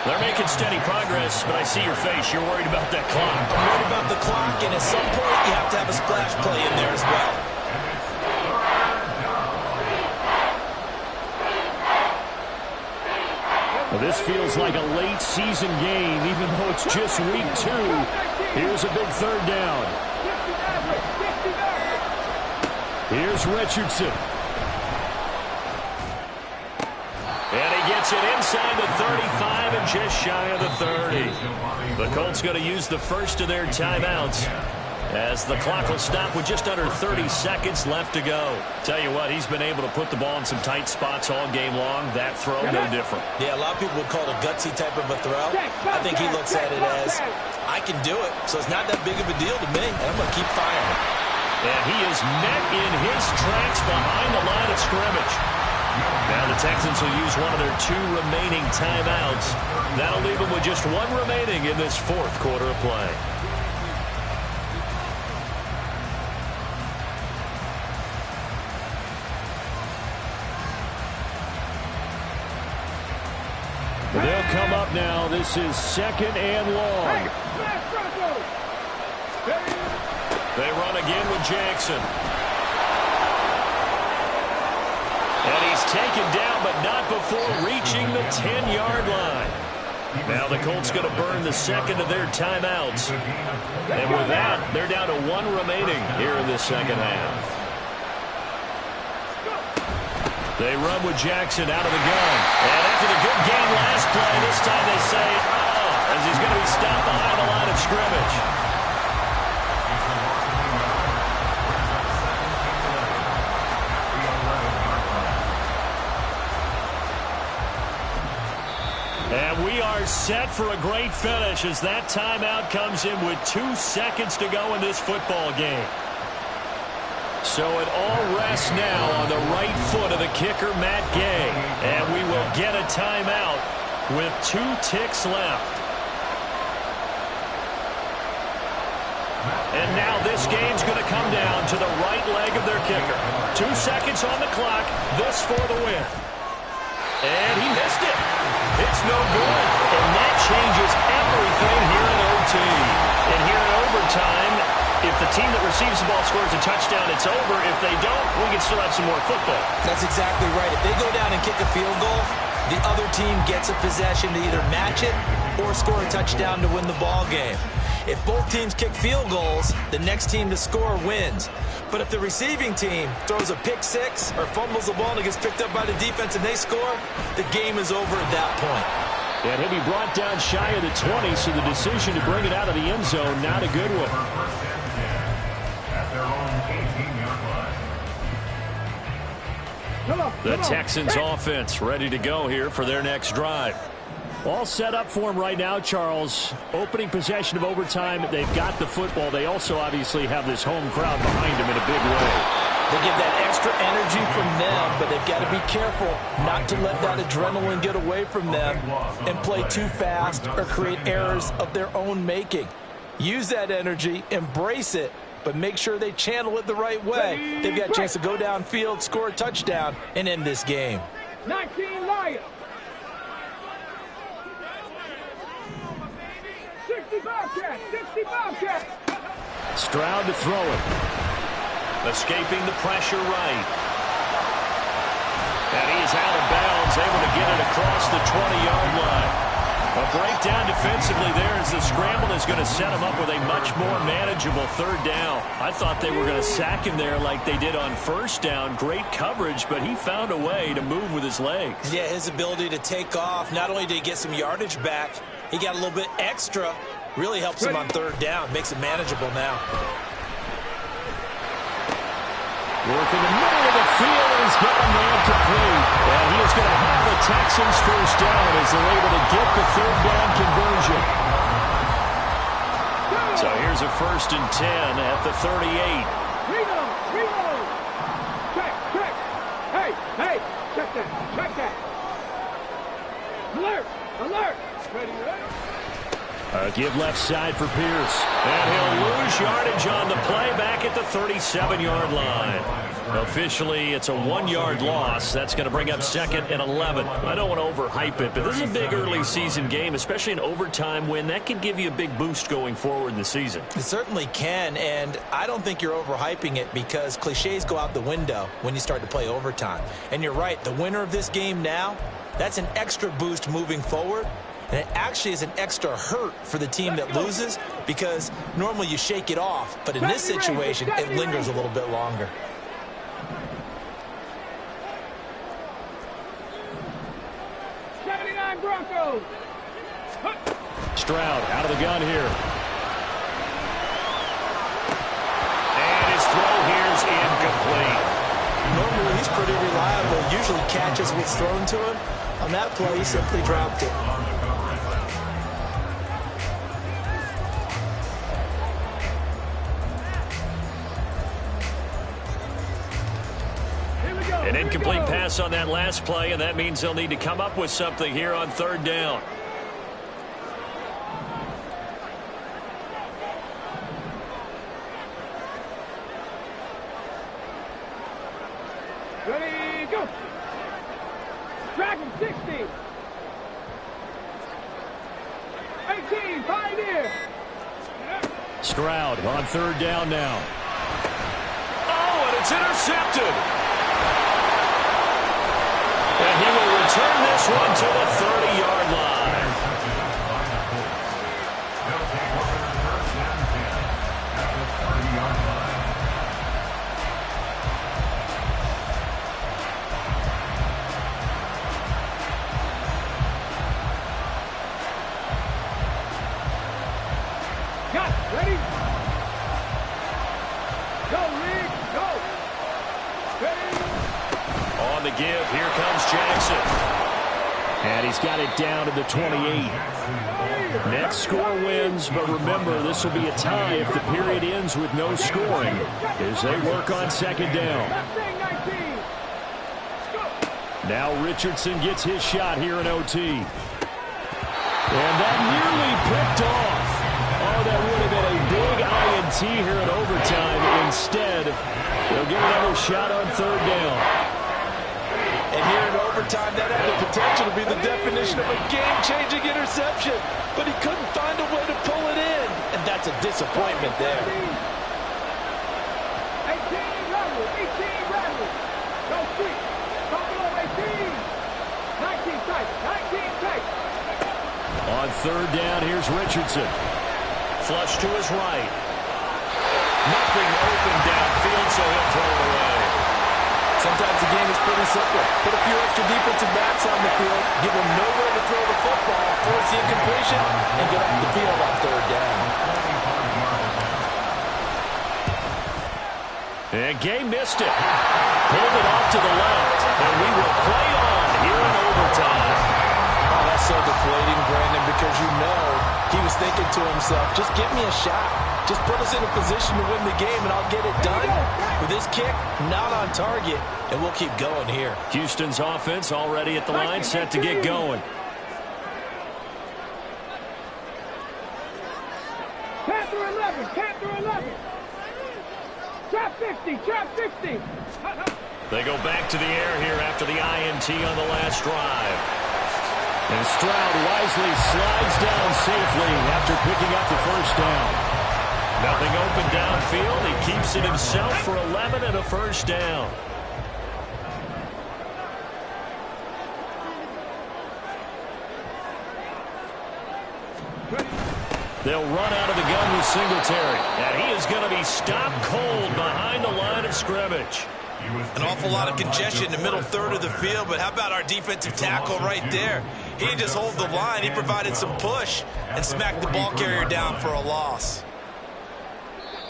They're making steady progress, but I see your face. You're worried about that clock. I'm worried about the clock, and at some point, you have to have a splash play in there as well. Well, this feels like a late season game, even though it's just week 2. Here's a big third down. Here's Richardson. And he gets it inside the 35 and just shy of the 30. The Colts going to use the first of their timeouts as the clock will stop with just under 30 seconds left to go. Tell you what, he's been able to put the ball in some tight spots all game long. That throw, no different. Yeah, a lot of people would call it a gutsy type of a throw. I think he looks at it as, I can do it, so it's not that big of a deal to me, and I'm going to keep firing. And he is met in his tracks behind the line of scrimmage. Now the Texans will use one of their 2 remaining timeouts. That'll leave them with just 1 remaining in this 4th quarter of play. They'll come up now. This is 2nd and long. They run again with Jackson. And he's taken down, but not before reaching the 10-yard line. Now the Colts going to burn the second of their timeouts. And with that, they're down to 1 remaining here in this second half. They run with Jackson out of the gun. And after the good game last play, this time they say, as he's going to be stopped behind the line of scrimmage. And we are set for a great finish as that timeout comes in with 2 seconds to go in this football game. So it all rests now on the right foot of the kicker, Matt Gay. And we will get a timeout with 2 ticks left. And now this game's going to come down to the right leg of their kicker. 2 seconds on the clock, this for the win. And he missed it. It's no good. And that changes everything here in OT. And here in overtime, if the team that receives the ball scores a touchdown, it's over. If they don't, we can still have some more football. That's exactly right. If they go down and kick a field goal, the other team gets a possession to either match it or score a touchdown to win the ball game. If both teams kick field goals, the next team to score wins. But if the receiving team throws a pick 6 or fumbles the ball and it gets picked up by the defense and they score, the game is over at that point. And he'll be brought down shy of the 20, so the decision to bring it out of the end zone, not a good one. The Texans offense ready to go here for their next drive. All set up for them right now, Charles. Opening possession of overtime. They've got the football. They also obviously have this home crowd behind them in a big way. They give that extra energy from them, but they've got to be careful not to let that adrenaline get away from them and play too fast or create errors of their own making. Use that energy, embrace it, but make sure they channel it the right way. They've got a chance to go downfield, score a touchdown, and end this game. 19 Lions. 60 Bobcats. 60 Bobcats. Stroud to throw it. Escaping the pressure right. And he is out of bounds, able to get it across the 20-yard line. A breakdown defensively there as the scramble is going to set him up with a much more manageable third down. I thought they were going to sack him there like they did on first down. Great coverage, but he found a way to move with his legs. Yeah, his ability to take off, not only did he get some yardage back, he got a little bit extra. Really helps him on third down, makes it manageable now. Working the middle of the field, and he's got a man complete. And he is going to have the Texans first down as they're able to get the third down conversion. So here's a 1st and 10 at the 38. Reload. Check. Hey, check that. Alert. Ready. Give left side for Pierce. And he'll lose yardage on the play back at the 37-yard line. Officially, it's a 1-yard loss. That's going to bring up 2nd and 11. I don't want to overhype it, but this is a big early season game, especially an overtime win. That can give you a big boost going forward in the season. It certainly can, and I don't think you're overhyping it because cliches go out the window when you start to play overtime. And you're right, the winner of this game now, that's an extra boost moving forward. And it actually is an extra hurt for the team that loses because normally you shake it off. But in this situation, it lingers a little bit longer. Broncos. Stroud out of the gun here. And his throw here is incomplete. Normally he's pretty reliable. Usually catches what's thrown to him. On that play, he simply dropped it. An incomplete pass on that last play, and that means they'll need to come up with something here on third down. Ready, go. Dragon 60. 18, Pioneer. Stroud on third down now. Oh, and it's intercepted. And he will return this one to the 30-yard line. Got it. Ready? Go, Rick. Go. Ready? On the give, here comes Jackson. And he's got it down to the 28. Next score wins, but remember, this will be a tie if the period ends with no scoring as they work on second down. Now Richardson gets his shot here in OT. And that nearly picked off. Oh, that would have been a big INT here in overtime. Instead, they'll get another shot on third down. And here in overtime, that had the potential to be the definition of a game-changing interception. But he couldn't find a way to pull it in. And that's a disappointment there. 18 Rebel. Go street. Come below 18. 19 tight. On third down, here's Richardson. Flush to his right. Nothing open downfield, so he'll throw it away. Sometimes the game is pretty simple. Put a few extra defensive backs on the field, give them nowhere to throw the football, force the incompletion, and get off the field on third down. And Gay missed it. Pulled it off to the left, and we will play on here in overtime. Oh, that's so deflating, Brandon, because you know he was thinking to himself, just give me a shot. Just put us in a position to win the game, and I'll get it done. With this kick, not on target, and we'll keep going here. Houston's offense already at the line, set to get going. Panther 11. Trap 60. They go back to the air here after the INT on the last drive. And Stroud wisely slides down safely after picking up the first down. Nothing open downfield. He keeps it himself for 11 and a first down. They'll run out of the gun with Singletary. And he is going to be stopped cold behind the line of scrimmage. An awful lot of congestion in the middle third of the field, but how about our defensive tackle right there? He didn't just hold the line. He provided some push and smacked the ball carrier down for a loss.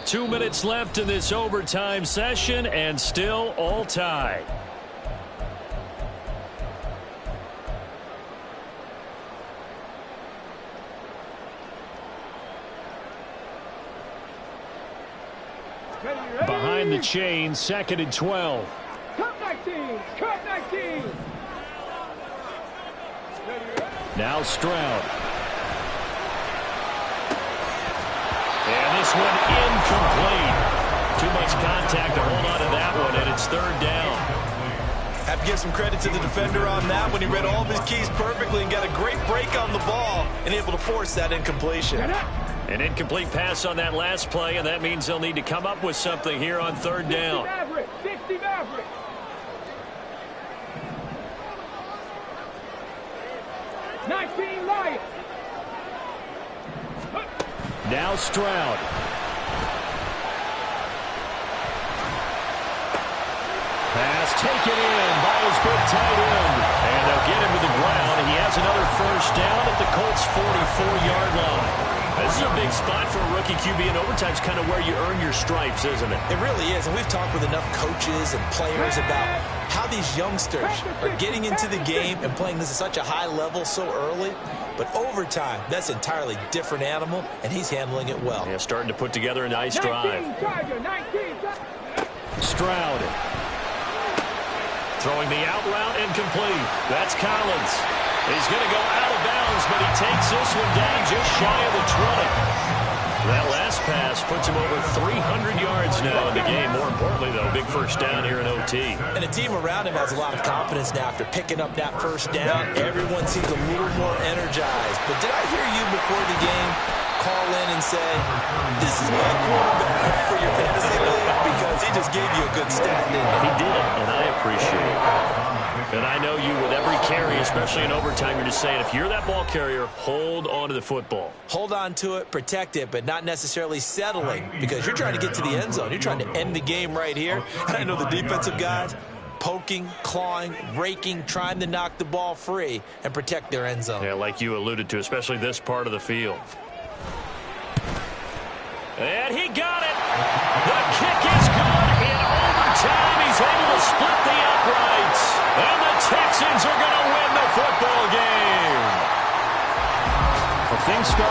2 minutes left in this overtime session, and still all tied. Behind the chain, 2nd and 12. Cut 19. Cut 19. Now Stroud. And this one incomplete. Too much contact to hold on to that one, and it's 3rd down. Have to give some credit to the defender on that when he read all of his keys perfectly and got a great break on the ball and able to force that incompletion. An incomplete pass on that last play, and that means they'll need to come up with something here on 3rd down. 60 Maverick. Lions. Now Stroud. Pass taken in by his big tight end. And they'll get him to the ground. And he has another 1st down at the Colts' 44-yard line. This is a big spot for a rookie QB, and overtime's kind of where you earn your stripes, isn't it? It really is, and we've talked with enough coaches and players about how these youngsters are getting into the game and playing this at such a high level so early. But overtime, that's an entirely different animal, and he's handling it well. Yeah, starting to put together a nice drive. Stroud. Throwing the out route incomplete. That's Collins. He's going to go out of bounds, but he takes this one down just shy of the 20. That last pass puts him over 300 yards now in the game. More importantly, though, big 1st down here in OT. And the team around him has a lot of confidence now after picking up that 1st down. Everyone seems a little more energized. But did I hear you before the game call in and say, this is my quarterback for your fantasy league? Because he just gave you a good stat, didn't he? He did, and I appreciate it. And I know you, with every carry, especially in overtime, you're just saying, if you're that ball carrier, hold on to the football. Hold on to it, protect it, but not necessarily settling, because you're trying to get to the end zone. You're trying to end the game right here. And I know the defensive guys poking, clawing, raking, trying to knock the ball free and protect their end zone. Yeah, like you alluded to, especially this part of the field. And he got it. The kick is good. In overtime, he's able to split the uprights. And the Texans are going to win the football game. Well, things started